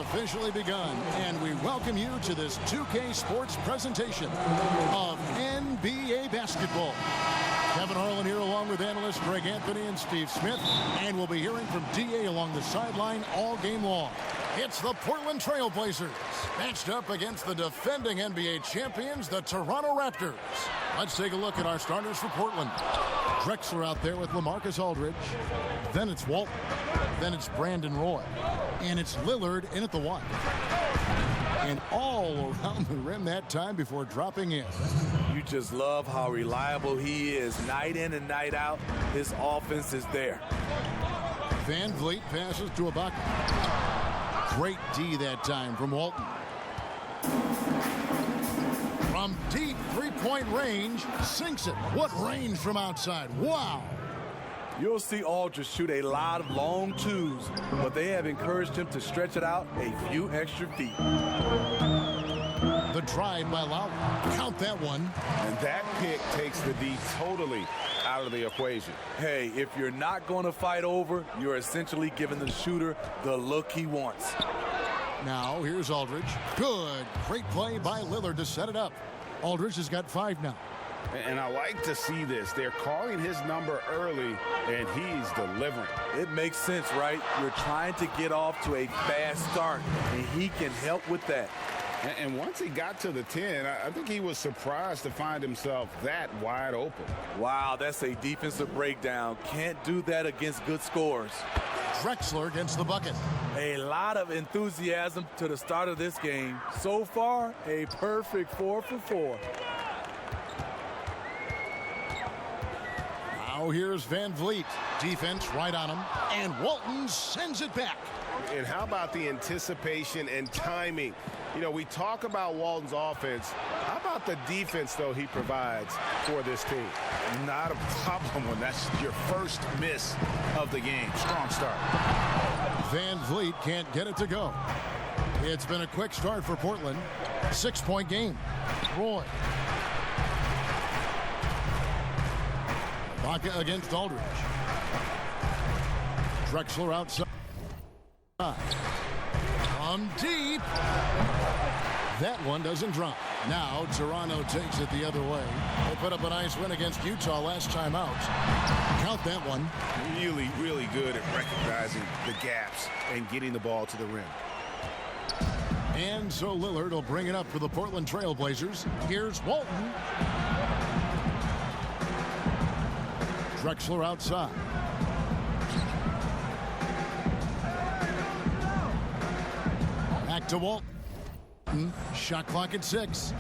officially begun, and we welcome you to this 2K Sports presentation of NBA basketball. Kevin Harlan here along with analysts Greg Anthony and Steve Smith, and we'll be hearing from DA along the sideline all game long. It's the Portland Trail Blazers matched up against the defending NBA champions, the Toronto Raptors. Let's take a look at our starters for Portland. Drexler out there with LaMarcus Aldridge. Then it's Walton. Then it's Brandon Roy. And it's Lillard in at the one. And all around the rim that time before dropping in. You just love how reliable he is night in and night out. His offense is there. Van Vliet passes to Ibaka. Great D that time from Walton. From deep three-point range, sinks it. What range from outside? Wow. You'll see Aldridge shoot a lot of long twos, but they have encouraged him to stretch it out a few extra feet. The drive by Lowry. Count that one. And that pick takes the D totally out of the equation. Hey, if you're not going to fight over, you're essentially giving the shooter the look he wants. Now, here's Aldridge. Good. Great play by Lillard to set it up. Aldridge has got 5 now. And I like to see this. They're calling his number early, and he's delivering. It makes sense, right? You're trying to get off to a fast start, and he can help with that. And once he got to the 10, I think he was surprised to find himself that wide open. Wow, that's a defensive breakdown. Can't do that against good scores. Drexler against the bucket. A lot of enthusiasm to the start of this game. So far, a perfect 4 for 4. Now here's Van Vliet. Defense right on him. And Walton sends it back. And how about the anticipation and timing? You know, we talk about Walton's offense. How about the defense, though, he provides for this team? Not a problem when that's your first miss of the game. Strong start. Van Vliet can't get it to go. It's been a quick start for Portland. 6-point game. Roy. Ibaka against Aldridge. Drexler outside. From deep. That one doesn't drop. Now Toronto takes it the other way. They put up a nice win against Utah last time out. Count that one. Really, really good at recognizing the gaps and getting the ball to the rim. And so Lillard will bring it up for the Portland Trail Blazers. Here's Walton. Drexler outside. Back to Walton. Shot clock at 6.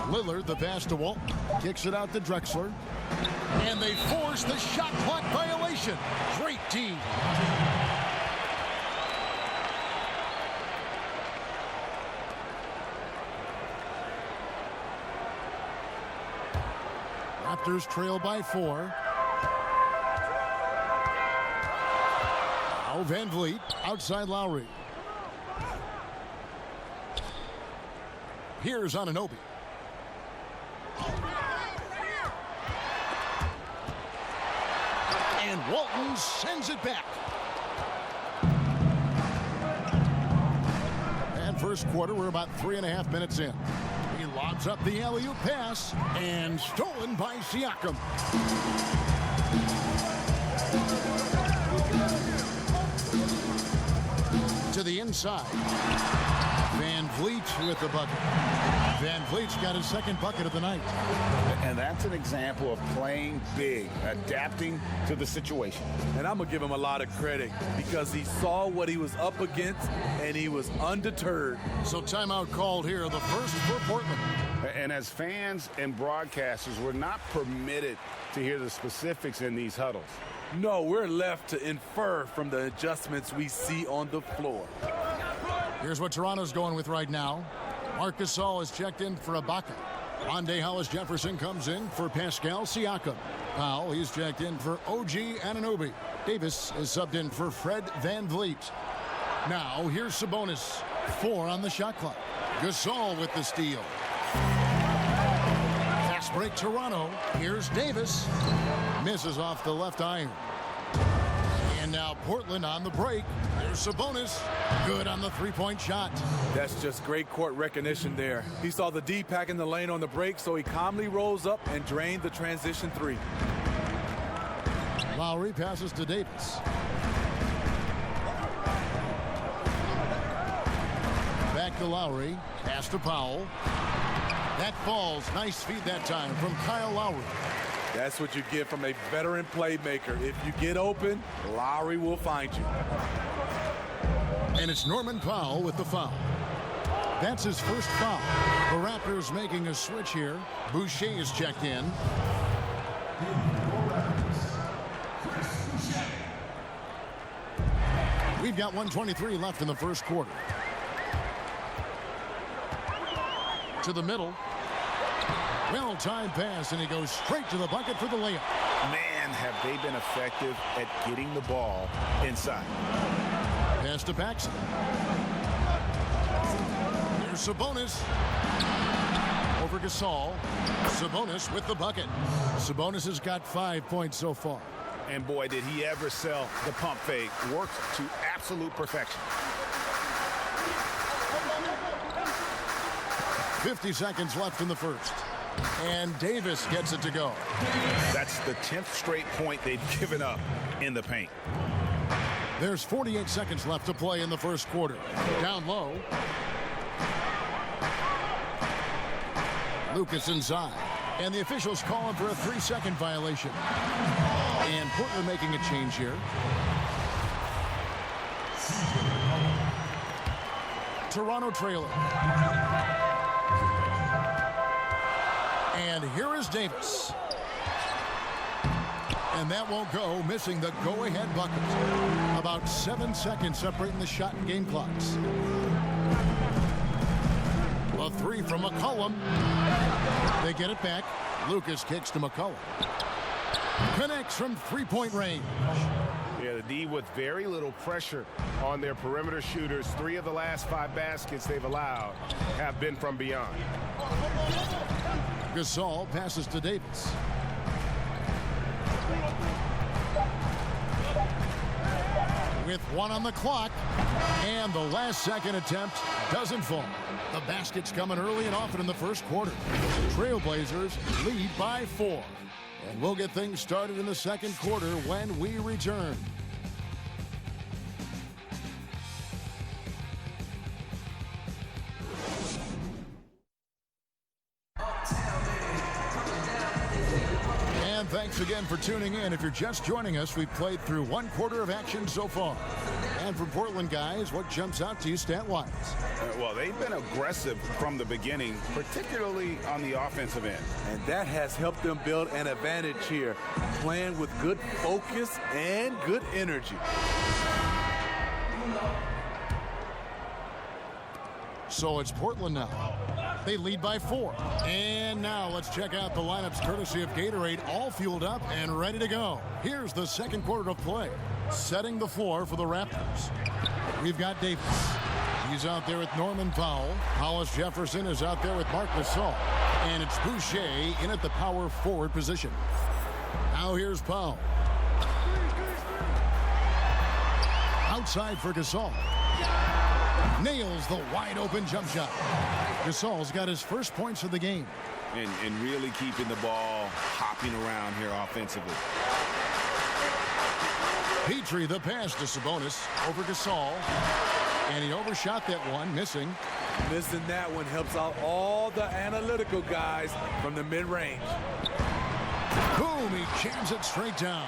Lillard, the pass to Walton. Kicks it out to Drexler. And they force the shot clock violation. Great team. Raptors trail by 4. Now Van Vliet outside Lowry. Here's Anunoby. And Walton sends it back. And first quarter, we're about 3.5 minutes in. He lobs up the alley-oop pass and stolen by Siakam. To the inside. Van Vliet with the bucket. Van Vliet's got his second bucket of the night. And that's an example of playing big, adapting to the situation. And I'm going to give him a lot of credit because he saw what he was up against and he was undeterred. So timeout called here, the first for Portland. And as fans and broadcasters, we're not permitted to hear the specifics in these huddles. No, we're left to infer from the adjustments we see on the floor. Here's what Toronto's going with right now. Marc Gasol is checked in for Ibaka. Rondae Hollis-Jefferson comes in for Pascal Siakam. Powell, he's checked in for OG Anunoby. Davis is subbed in for Fred Van Vliet. Now, here's Sabonis. 4 on the shot clock. Gasol with the steal. Fast break Toronto. Here's Davis. Misses off the left iron. And now Portland on the break. There's Sabonis. Good on the three-point shot. That's just great court recognition there. He saw the D pack in the lane on the break, so he calmly rose up and drained the transition three. Lowry passes to Davis. Back to Lowry. Pass to Powell. That falls. Nice feed that time from Kyle Lowry. That's what you get from a veteran playmaker. If you get open, Lowry will find you. And it's Norman Powell with the foul. That's his first foul. The Raptors making a switch here. Boucher is checked in. We've got 1:23 left in the first quarter. To the middle. Well-timed pass, and he goes straight to the bucket for the layup. Man, have they been effective at getting the ball inside. Pass to Paxson. There's Sabonis. Over Gasol. Sabonis with the bucket. Sabonis has got 5 points so far. And boy, did he ever sell the pump fake. Worked to absolute perfection. 50 seconds left in the first. And Davis gets it to go. That's the 10th straight point they've given up in the paint. There's 48 seconds left to play in the first quarter. Down low. Lucas inside. And the officials calling for a 3-second violation. And Portland making a change here. Toronto trailer. And here is Davis. And that won't go, missing the go-ahead bucket. About 7 seconds separating the shot and game clocks. A three from McCollum. They get it back. Lucas kicks to McCollum. Connects from three-point range. Yeah, the D with very little pressure on their perimeter shooters. 3 of the last 5 baskets they've allowed have been from beyond. Gasol passes to Davis. With 1 on the clock, and the last second attempt doesn't fall. The basket's coming early and often in the first quarter. Trailblazers lead by 4. And we'll get things started in the second quarter when we return. And thanks again for tuning in. If you're just joining us, we've played through 1 quarter of action so far. And for Portland guys, what jumps out to you stat-wise? Well, they've been aggressive from the beginning, particularly on the offensive end. And that has helped them build an advantage here, playing with good focus and good energy. So it's Portland now. They lead by 4. And now let's check out the lineups courtesy of Gatorade, all fueled up and ready to go. Here's the second quarter of play. Setting the floor for the Raptors. We've got Davis. He's out there with Norman Powell. Hollis Jefferson is out there with Marc Gasol. And it's Boucher in at the power forward position. Now here's Powell. Outside for Gasol. Nails the wide open jump shot. Gasol's got his first points of the game. And really keeping the ball hopping around here offensively. Petrie the pass to Sabonis over Gasol. And he overshot that one, missing. Missing that one helps out all the analytical guys from the mid-range. Boom, he jams it straight down.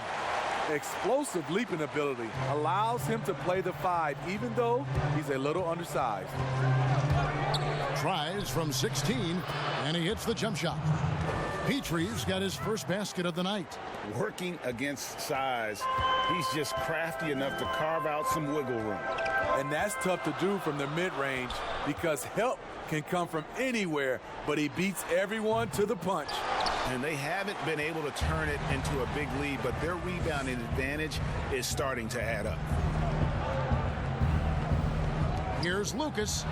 Explosive leaping ability allows him to play the 5, even though he's a little undersized. Tries from 16, and he hits the jump shot. Petrie's got his first basket of the night. Working against size, he's just crafty enough to carve out some wiggle room. And that's tough to do from the mid-range because help can come from anywhere, but he beats everyone to the punch. And they haven't been able to turn it into a big lead, but their rebounding advantage is starting to add up. Here's Lucas.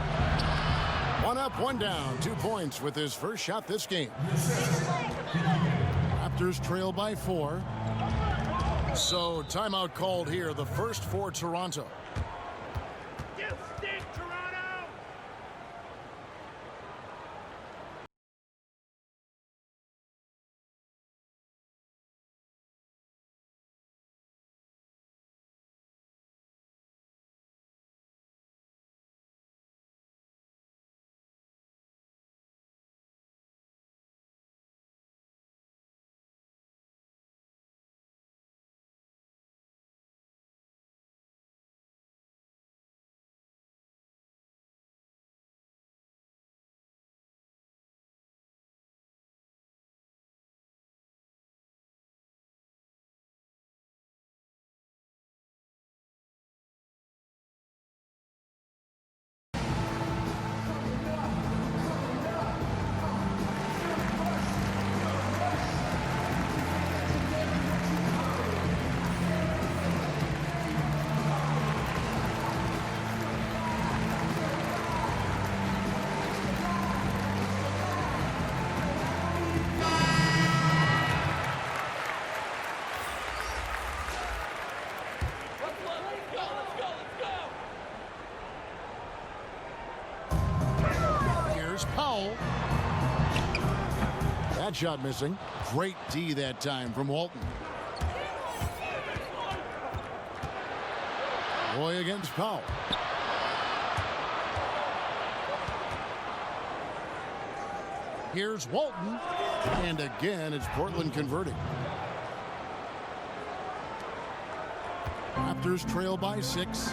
1 up, 1 down. 2 points with his first shot this game. Raptors trail by 4. So timeout called here, the first for Toronto. You stink, Toronto! Powell. That shot missing. Great D that time from Walton. Boy against Powell. Here's Walton. And again, it's Portland converting. Raptors trail by 6.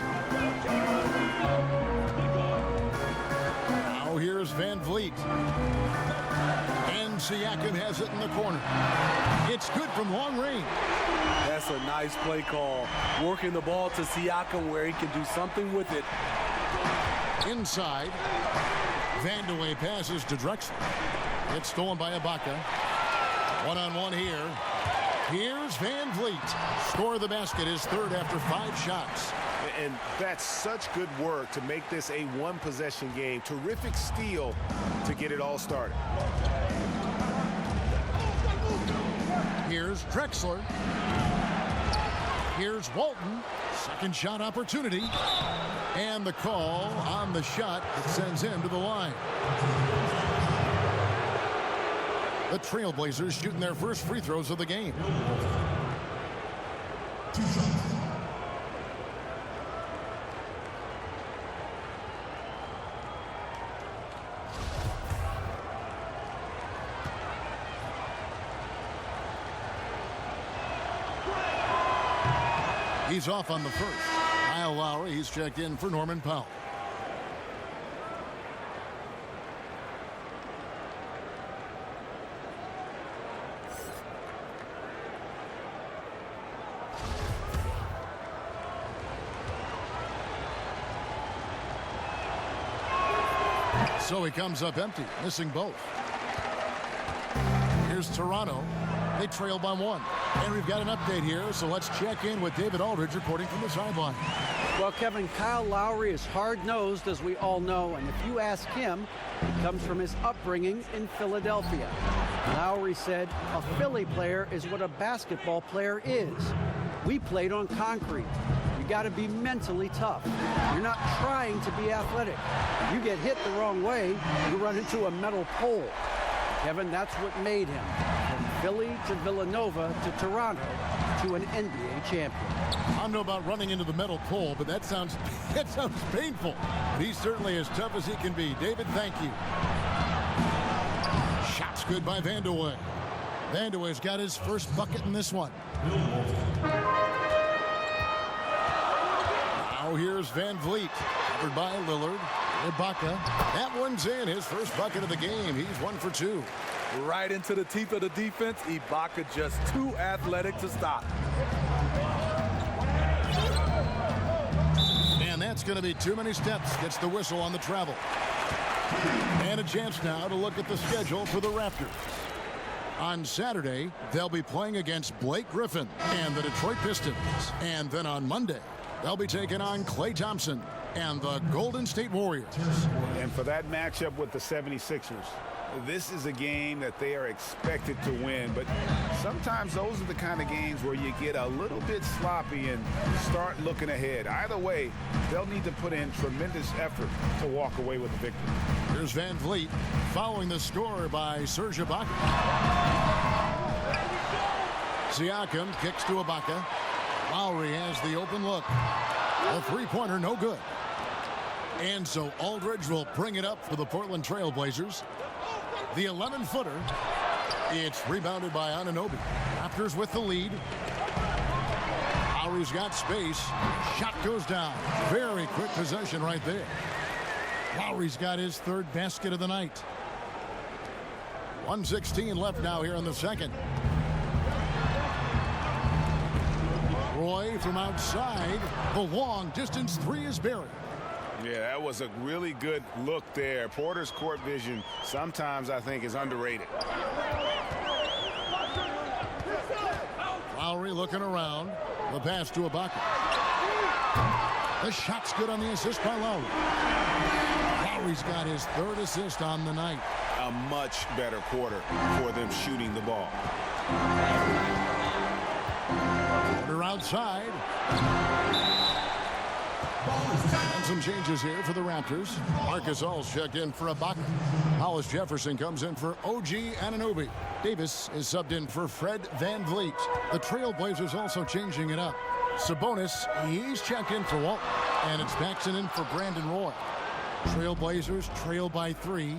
Now here's Van Vliet. And Siakam has it in the corner. It's good from long range. That's a nice play call. Working the ball to Siakam where he can do something with it. Inside. Vandeweghe passes to Drexler. It's stolen by Ibaka. One-on-one here. Here's Van Vliet. Score the basket, his third after 5 shots. And that's such good work to make this a one-possession game. Terrific steal to get it all started. Here's Drexler. Here's Walton. Second shot opportunity. And the call on the shot that sends him to the line. The Trailblazers shooting their first free throws of the game. He's off on the first. Kyle Lowry, he's checked in for Norman Powell. So he comes up empty, missing both. Here's Toronto. They trail by 1. And we've got an update here, so let's check in with David Aldridge reporting from the sideline. Well, Kevin, Kyle Lowry is hard-nosed, as we all know, and if you ask him, it comes from his upbringing in Philadelphia. Lowry said, a Philly player is what a basketball player is. We played on concrete. You got to be mentally tough. You're not trying to be athletic. You get hit the wrong way, you run into a metal pole. Kevin, that's what made him. From Philly to Villanova to Toronto to an NBA champion. I don't know about running into the metal pole, but that sounds painful. But he's certainly as tough as he can be. David, thank you. Shots good by Vandeweghe. Vandeweghe's got his first bucket in this one. Now here's Van Vliet, covered by Lillard. Ibaka. That one's in, his first bucket of the game. He's 1 for 2. Right into the teeth of the defense. Ibaka just too athletic to stop. And that's going to be too many steps. Gets the whistle on the travel. And a chance now to look at the schedule for the Raptors. On Saturday, they'll be playing against Blake Griffin and the Detroit Pistons. And then on Monday, they'll be taking on Klay Thompson and the Golden State Warriors. And for that matchup with the 76ers, This is a game that they are expected to win, but sometimes those are the kind of games where you get a little bit sloppy and start looking ahead. Either way, they'll need to put in tremendous effort to walk away with the victory. Here's Van Vliet following the score by Serge Ibaka. Siakam kicks to Ibaka. Lowry has the open look. A three-pointer, no good. And so Aldridge will bring it up for the Portland Trail Blazers. The 11-footer. It's rebounded by Anunoby. Raptors with the lead. Lowry's got space. Shot goes down. Very quick possession right there. Lowry's got his third basket of the night. 1:16 left now here in the second. Roy from outside. The long distance three is buried. Yeah, that was a really good look there. Porter's court vision sometimes I think is underrated. Lowry looking around. The pass to Ibaka. The shot's good on the assist by Lowry. Lowry's got his third assist on the night. A much better quarter for them shooting the ball. Porter outside. And some changes here for the Raptors. Marcus All's checked in for Ibaka. Hollis Jefferson comes in for OG Anunoby. Davis is subbed in for Fred Van Vliet. The Trailblazers also changing it up. Sabonis, he's checked in for Walton. And it's Paxson in for Brandon Roy. Trailblazers trail by 3.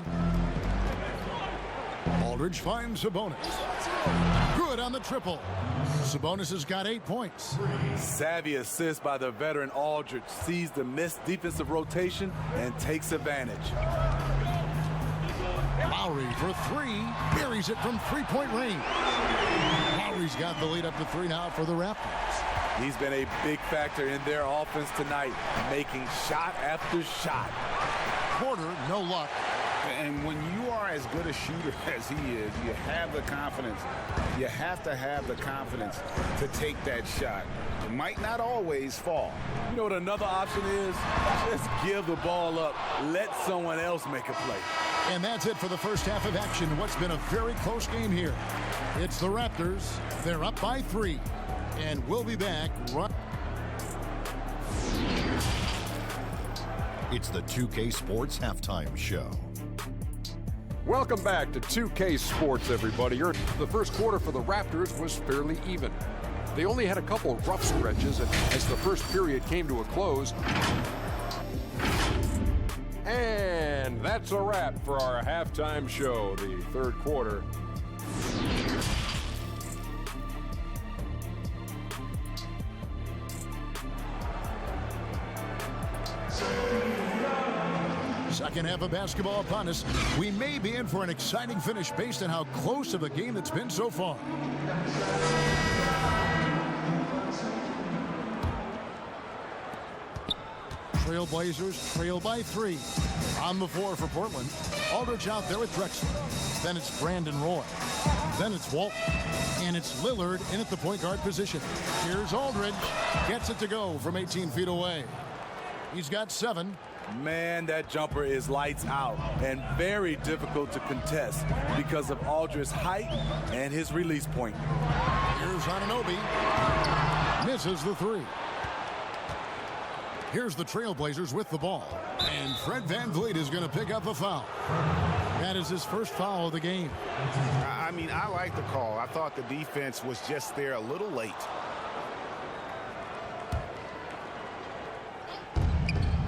Aldridge finds Sabonis. Good on the triple. Sabonis has got 8 points. Savvy assist by the veteran Aldridge. Sees the missed defensive rotation and takes advantage. Lowry for 3. Buries it from three-point range. Lowry's got the lead up to 3 now for the Raptors. He's been a big factor in their offense tonight, making shot after shot. Porter, no luck. And when you are as good a shooter as he is, you have the confidence. You have to have the confidence to take that shot. It might not always fall. You know what another option is? Just give the ball up. Let someone else make a play. And that's it for the first half of action. What's been a very close game here. It's the Raptors. They're up by 3. And we'll be back right. It's the 2K Sports Halftime Show. Welcome back to 2K Sports, everybody. The first quarter for the Raptors was fairly even. They only had a couple of rough stretches as the first period came to a close. And that's a wrap for our halftime show, the third quarter. Second half of basketball upon us. We may be in for an exciting finish based on how close of a game it's been so far. Trailblazers trail by 3. On the floor for Portland. Aldridge out there with Drexler. Then it's Brandon Roy. Then it's Walton. And it's Lillard in at the point guard position. Here's Aldridge. Gets it to go from 18 feet away. He's got 7. Man, that jumper is lights out and very difficult to contest because of Aldridge's height and his release point. Here's Anunoby. Misses the 3. Here's the Trailblazers with the ball. And Fred Van Vliet is going to pick up a foul. That is his first foul of the game. I mean, I like the call. I thought the defense was just there a little late.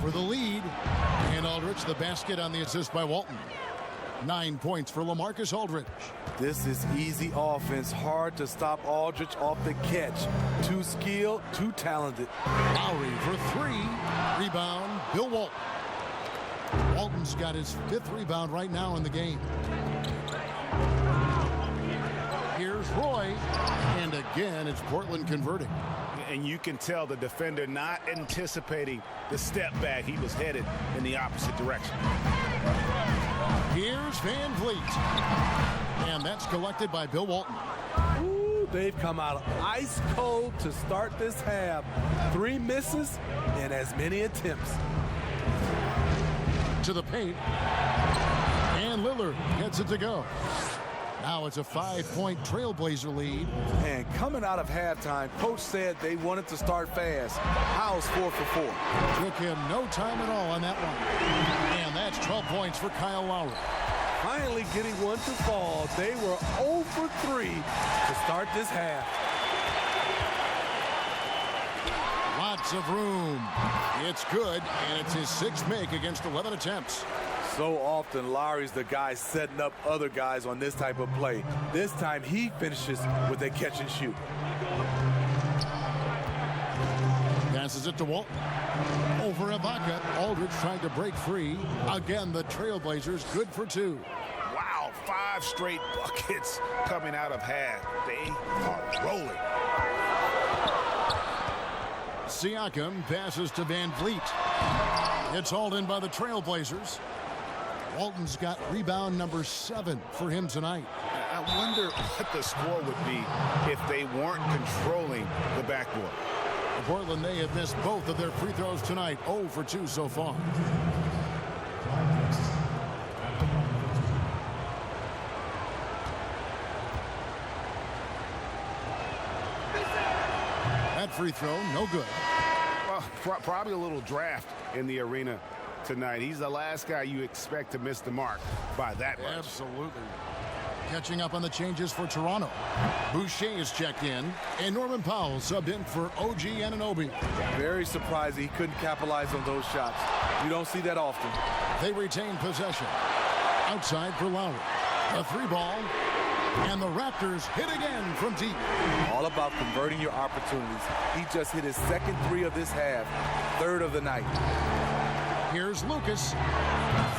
For the lead, and Aldridge the basket on the assist by Walton. 9 points for LaMarcus Aldridge. This is easy offense. Hard to stop Aldridge off the catch. Too skilled, too talented. Lowry for 3. Rebound, Bill Walton. Walton's got his 5th rebound right now in the game. Here's Roy, and again it's Portland converting. And you can tell the defender not anticipating the step back. He was headed in the opposite direction. Here's Van Vliet. And that's collected by Bill Walton. Ooh, they've come out ice cold to start this half. 3 misses and as many attempts. To the paint. And Lillard gets it to go. Now it's a 5-point Trailblazer lead. And coming out of halftime, coach said they wanted to start fast. How's 4 for 4? Took him no time at all on that one. And that's 12 points for Kyle Lowry. Finally getting one to fall. They were 0 for 3 to start this half. Lots of room. It's good, and it's his 6th make against 11 attempts. So often, Lowry's the guy setting up other guys on this type of play. This time, he finishes with a catch and shoot. Passes it to Walt. Over Ibaka. Aldridge trying to break free. Again, the Trailblazers good for 2. Wow, 5 straight buckets coming out of half. They are rolling. Siakam passes to Van Vliet. It's hauled in by the Trailblazers. Walton's got rebound number 7 for him tonight. I wonder what the score would be if they weren't controlling the backboard. Portland, they have missed both of their free throws tonight. 0 for 2 so far. That free throw, no good. Well, probably a little draft in the arena tonight. He's the last guy you expect to miss the mark by that much. Absolutely. Catching up on the changes for Toronto. Boucher is checked in, and Norman Powell subbed in for OG Anunoby. Very surprised he couldn't capitalize on those shots. You don't see that often. They retain possession. Outside for Lowry. A 3-ball. And the Raptors hit again from deep. All about converting your opportunities. He just hit his 2nd 3 of this half, 3rd of the night. Here's Lucas.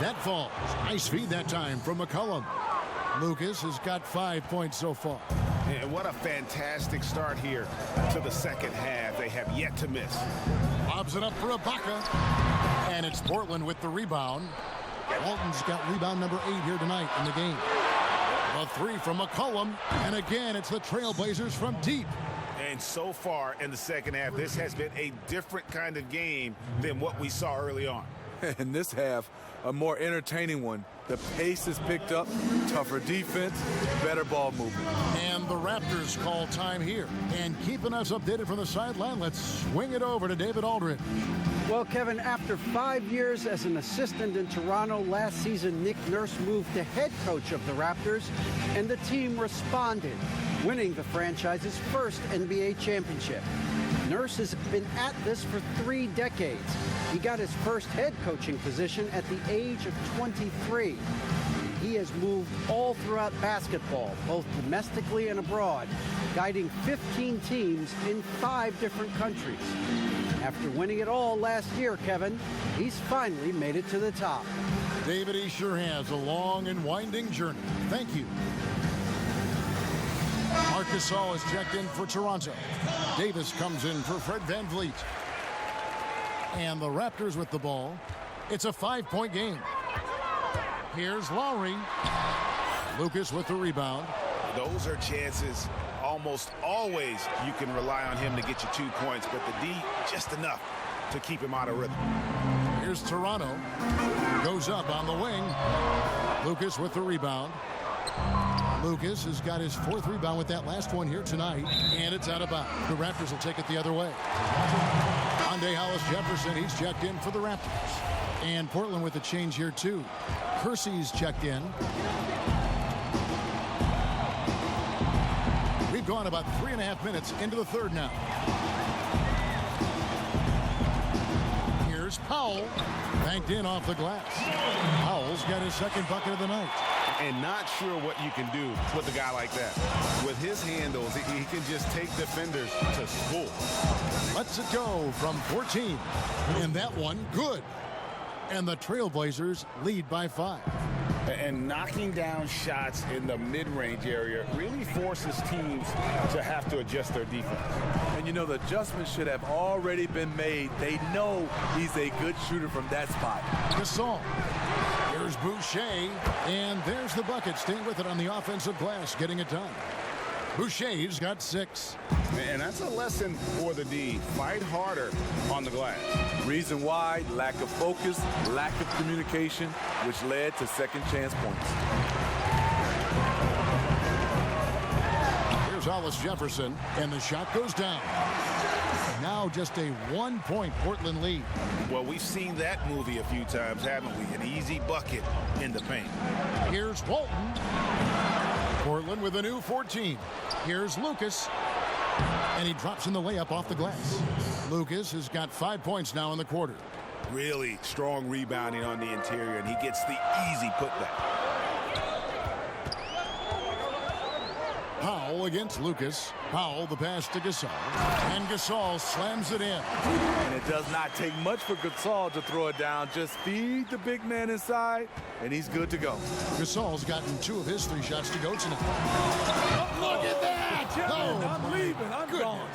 That falls. Nice feed that time from McCollum. Lucas has got 5 points so far. And what a fantastic start here to the second half. They have yet to miss. Lobs it up for Ibaka. And it's Portland with the rebound. Walton's got rebound number 8 here tonight in the game. A 3 from McCollum. And again, it's the Trailblazers from deep. And so far in the second half, this has been a different kind of game than what we saw early on. In this half, a more entertaining one. The pace is picked up, tougher defense, better ball movement. And the Raptors call time here. And keeping us updated from the sideline, let's swing it over to David Aldridge. Well, Kevin, after 5 years as an assistant in Toronto, last season Nick Nurse moved to head coach of the Raptors, and the team responded, winning the franchise's first NBA championship. Nurse has been at this for 3 decades. He got his first head coaching position at the age of 23. He has moved all throughout basketball, both domestically and abroad, guiding 15 teams in 5 different countries. After winning it all last year, Kevin, he's finally made it to the top. David, he sure has a long and winding journey. Thank you. Marc Gasol is checked in for Toronto. Davis comes in for Fred Van Vliet. And the Raptors with the ball. It's a 5-point game. Here's Lowry. Lucas with the rebound. Those are chances. Almost always you can rely on him to get you 2 points, but the D just enough to keep him out of rhythm. Here's Toronto. Goes up on the wing. Lucas with the rebound. Lucas has got his 4th rebound with that last one here tonight, and it's out of bounds. The Raptors will take it the other way. Andre Hollis-Jefferson, he's checked in for the Raptors. And Portland with a change here, too. Kersey's checked in. We've gone about 3.5 minutes into the third now. Here's Powell. Banked in off the glass. Powell's got his 2nd bucket of the night. And not sure what you can do with a guy like that. With his handles, he can just take defenders to school. Lets it go from 14. And that one, good. And the Trailblazers lead by 5. And knocking down shots in the mid-range area really forces teams to have to adjust their defense. And you know, the adjustment should have already been made. They know he's a good shooter from that spot. Gasol. Here's Boucher. And there's the bucket. Staying with it on the offensive glass, getting it done. Boucher's got 6. And that's a lesson for the D. Fight harder on the glass. Reason why, lack of focus, lack of communication, which led to second chance points. Here's Hollis Jefferson, and the shot goes down. Now just a 1-point Portland lead. Well, we've seen that movie a few times, haven't we? An easy bucket in the paint. Here's Walton. Portland with a new 14. Here's Lucas. And he drops in the layup off the glass. Lucas has got 5 points now in the quarter. Really strong rebounding on the interior, and he gets the easy putback. Powell against Lucas. Powell the pass to Gasol. And Gasol slams it in. And it does not take much for Gasol to throw it down. Just feed the big man inside, and he's good to go. Gasol's gotten 2 of his 3 shots to go tonight. Oh, look at that! I'm leaving. I'm gone.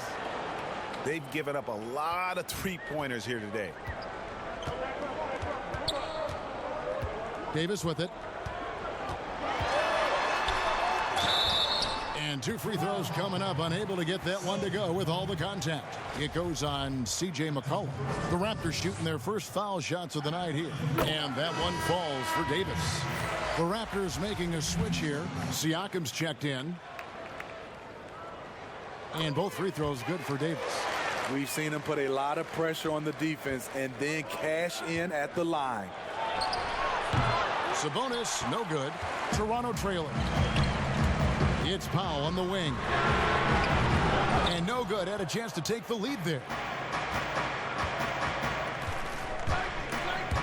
They've given up a lot of three-pointers here today. Davis with it. And 2 free throws coming up. Unable to get that one to go with all the contact. It goes on C.J. McCollum. The Raptors shooting their first foul shots of the night here. And that one falls for Davis. The Raptors making a switch here. Siakam's checked in. And both free throws good for Davis. We've seen him put a lot of pressure on the defense and then cash in at the line. Sabonis, no good. Toronto trailing. It's Powell on the wing. And no good. Had a chance to take the lead there.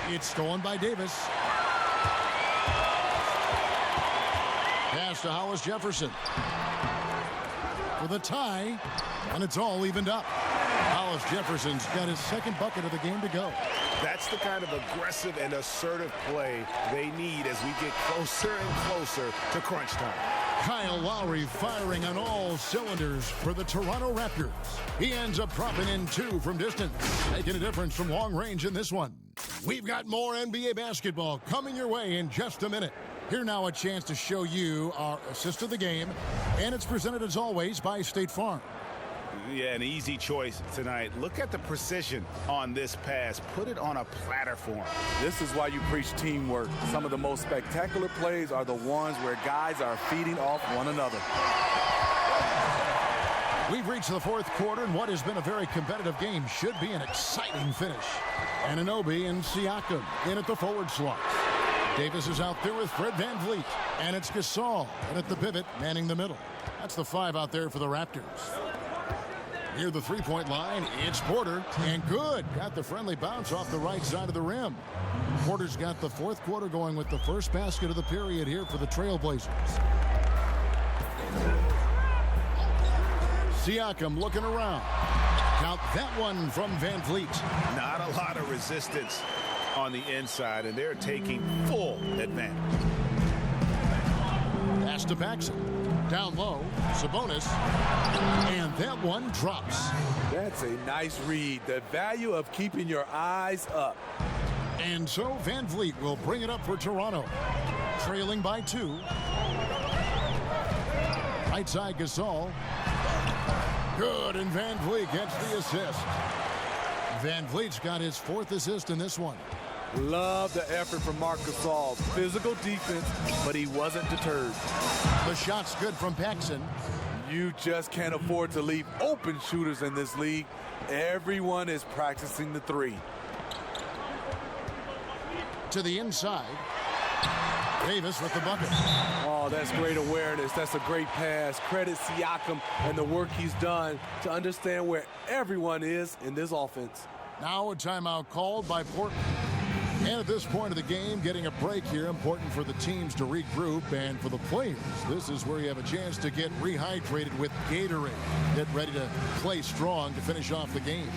It's stolen by Davis. Pass to Hollis Jefferson. With a tie, and it's all evened up. Hollis Jefferson's got his second bucket of the game to go. That's the kind of aggressive and assertive play they need as we get closer and closer to crunch time. Kyle Lowry firing on all cylinders for the Toronto Raptors. He ends up dropping in 2 from distance, making a difference from long range in this one. We've got more NBA basketball coming your way in just a minute. Here now a chance to show you our assist of the game, and it's presented as always by State Farm. Yeah, an easy choice tonight. Look at the precision on this pass. Put it on a platter for him. This is why you preach teamwork. Some of the most spectacular plays are the ones where guys are feeding off one another. We've reached the 4th quarter, and what has been a very competitive game should be an exciting finish. Anunoby and Siakam in at the forward slot. Davis is out there with Fred VanVleet, and it's Gasol, and at the pivot, manning the middle. That's the 5 out there for the Raptors. Near the three-point line, it's Porter, and good. Got the friendly bounce off the right side of the rim. Porter's got the 4th quarter going with the first basket of the period here for the Trailblazers. Siakam looking around. Count that one from VanVleet. Not a lot of resistance on the inside, and they're taking full advantage. Pass to Paxson. Down low, Sabonis. And that one drops. That's a nice read. The value of keeping your eyes up. And so VanVleet will bring it up for Toronto. Trailing by 2. Right side Gasol. Good, and VanVleet gets the assist. VanVleet's got his 4th assist in this one. Love the effort from Marc Gasol. Physical defense, but he wasn't deterred. The shot's good from Paxson. You just can't afford to leave open shooters in this league. Everyone is practicing the 3. To the inside. Davis with the bucket. Oh, that's great awareness. That's a great pass. Credit Siakam and the work he's done to understand where everyone is in this offense. Now a timeout called by Portland. And at this point of the game, getting a break here, important for the teams to regroup, and for the players, this is where you have a chance to get rehydrated with Gatorade. Get ready to play strong to finish off the game.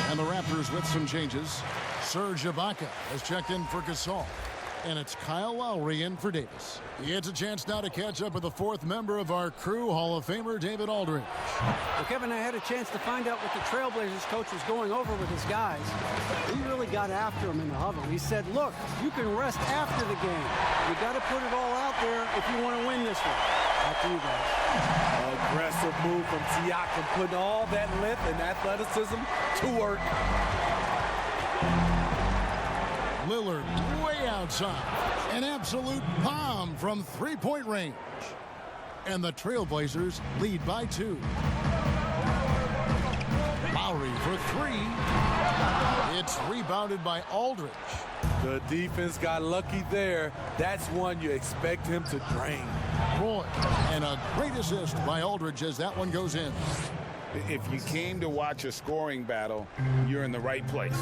And the Raptors with some changes. Serge Ibaka has checked in for Gasol. And it's Kyle Lowry in for Davis. He gets a chance now to catch up with the fourth member of our crew, Hall of Famer David Aldridge. Well, Kevin, I had a chance to find out what the Trailblazers coach was going over with his guys. He really got after him in the huddle. He said, look, you can rest after the game. You got to put it all out there if you want to win this one. Back to you guys. Aggressive move from Siakam, putting all that length and athleticism to work. Lillard way outside. An absolute bomb from three-point range. And the Trailblazers lead by 2. Lowry for 3. It's rebounded by Aldridge. The defense got lucky there. That's one you expect him to drain. Roy, and a great assist by Aldridge as that one goes in. If you came to watch a scoring battle, you're in the right place.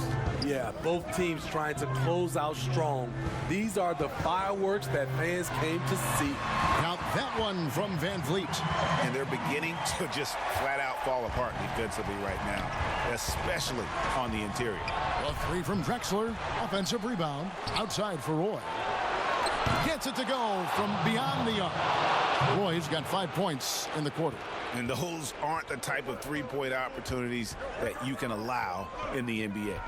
Yeah, both teams trying to close out strong. These are the fireworks that fans came to see. Now that one from Van Vliet. And they're beginning to just flat out fall apart defensively right now, especially on the interior. A 3 from Drexler. Offensive rebound. Outside for Roy. Gets it to go from beyond the arc. Roy's got 5 points in the quarter. And those aren't the type of three-point opportunities that you can allow in the NBA.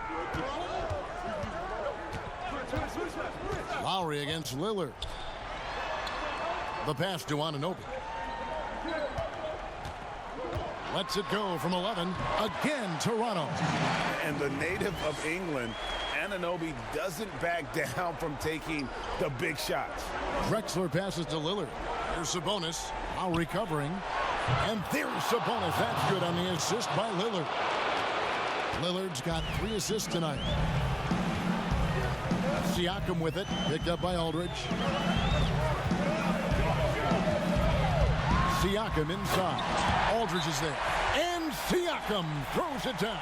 Lowry against Lillard. The pass to Anunoby. Lets it go from 11. Again, Toronto. And the native of England, Anunoby doesn't back down from taking the big shots. Drexler passes to Lillard. Here's Sabonis. Lowry covering. And there's Sabonis. That's good on the assist by Lillard. Lillard's got 3 assists tonight. Siakam with it. Picked up by Aldridge. Siakam inside. Aldridge is there. And Siakam throws it down.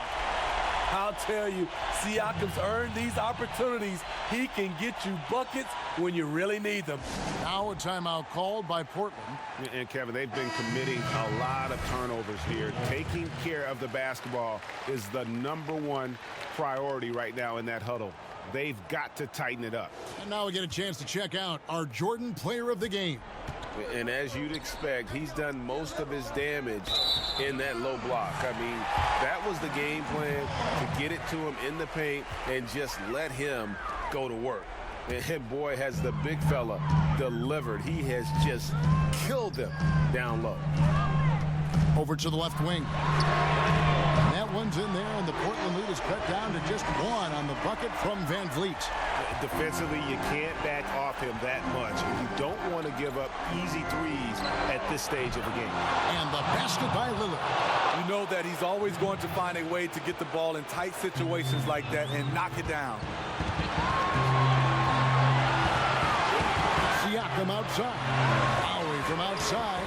I'll tell you, Siakam's earned these opportunities. He can get you buckets when you really need them. Now a timeout called by Portland. And Kevin, they've been committing a lot of turnovers here. Taking care of the basketball is the #1 priority right now in that huddle. They've got to tighten it up. And now we get a chance to check out our Jordan Player of the Game. And as you'd expect, he's done most of his damage in that low block. I mean, that was the game plan, to get it to him in the paint and just let him go to work. And boy, has the big fella delivered. He has just killed them down low. Over to the left wing. That one's in there, and the Portland lead is cut down to just 1 on the bucket from Van Vliet. Defensively, you can't back off him that much. You don't want to give up easy threes at this stage of the game. And the basket by Lillard. You know that he's always going to find a way to get the ball in tight situations like that and knock it down. Siakam outside. Lowry from outside.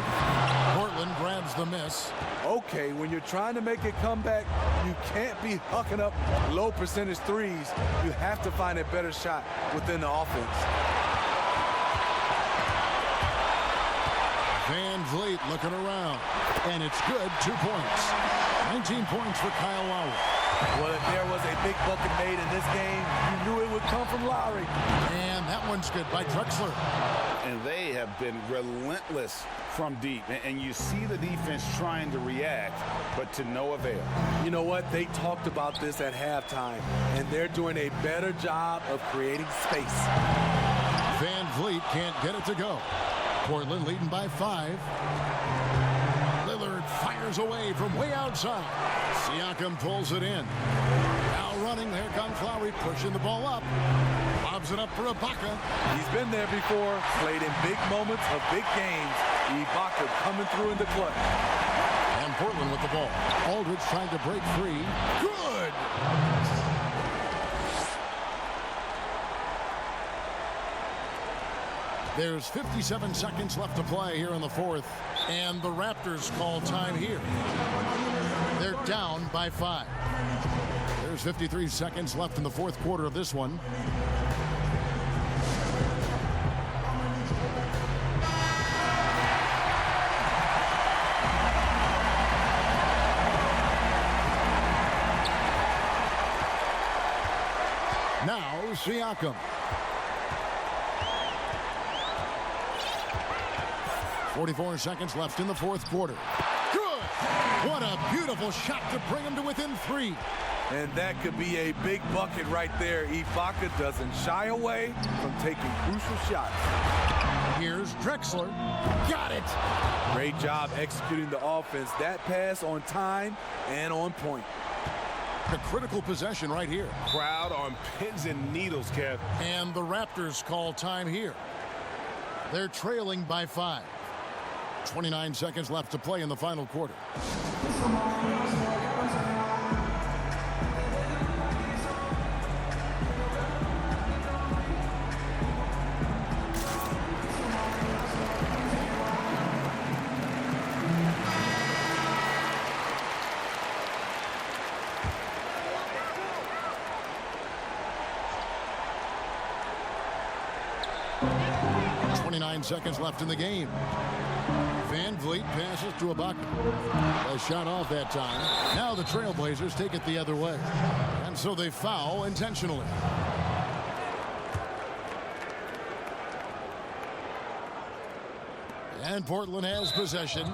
Portland grabs the miss. Okay, when you're trying to make a comeback, you can't be hucking up low percentage threes. You have to find a better shot within the offense. Van Vliet looking around. And it's good. 2 points. 19 points for Kyle Lowry. Well, if there was a big bucket made in this game, you knew it would come from Lowry. And that one's good by Drexler. And they have been relentless from deep. And you see the defense trying to react, but to no avail. You know what? They talked about this at halftime, and they're doing a better job of creating space. Van Vliet can't get it to go. Portland leading by 5. Lillard fires away from way outside. Siakam pulls it in. Now running, there comes Lowry, pushing the ball up. Lobs it up for Ibaka. He's been there before, played in big moments of big games. Ibaka coming through in the clutch. And Portland with the ball. Aldridge trying to break free. Good! There's 57 seconds left to play here in the 4th. And the Raptors call time here. They're down by 5. There's 53 seconds left in the 4th quarter of this one. Now Siakam. 44 seconds left in the fourth quarter. Good! What a beautiful shot to bring him to within 3. And that could be a big bucket right there. Ibaka doesn't shy away from taking crucial shots. Here's Drexler. Got it! Great job executing the offense. That pass on time and on point. A critical possession right here. Crowd on pins and needles, Kev. And the Raptors call time here. They're trailing by 5. 29 seconds left to play in the final quarter. Seconds left in the game. Van Vliet passes to Ibaka. A shot off that time. Now the Trailblazers take it the other way. And so they foul intentionally. And Portland has possession,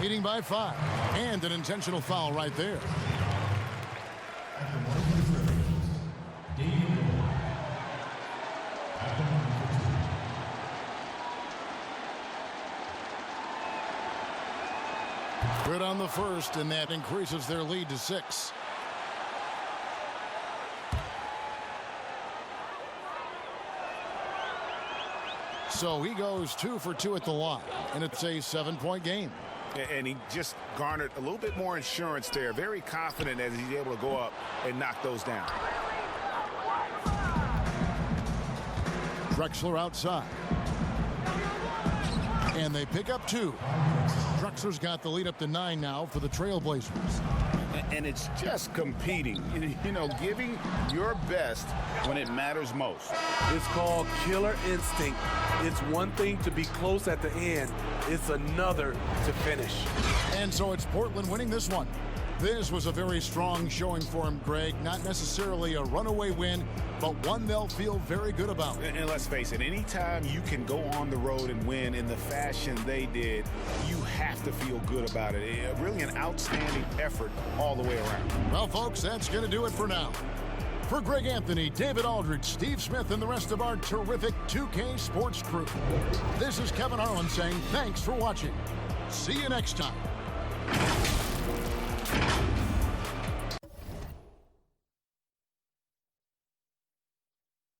leading by 5. And an intentional foul right there. Good on the first, and that increases their lead to 6. So he goes 2 for 2 at the line, and it's a 7-point game. And he just garnered a little bit more insurance there. Very confident as he's able to go up and knock those down. Drexler outside. And they pick up 2. Drexler's got the lead up to 9 now for the Trailblazers. And it's just competing, you know, giving your best when it matters most. It's called killer instinct. It's one thing to be close at the end. It's another to finish. And so it's Portland winning this one. This was a very strong showing for him, Greg. Not necessarily a runaway win, but one they'll feel very good about. And let's face it, anytime you can go on the road and win in the fashion they did, you have to feel good about it. Really an outstanding effort all the way around. Well, folks, that's going to do it for now. For Greg Anthony, David Aldridge, Steve Smith, and the rest of our terrific 2K Sports crew, this is Kevin Harlan saying thanks for watching. See you next time.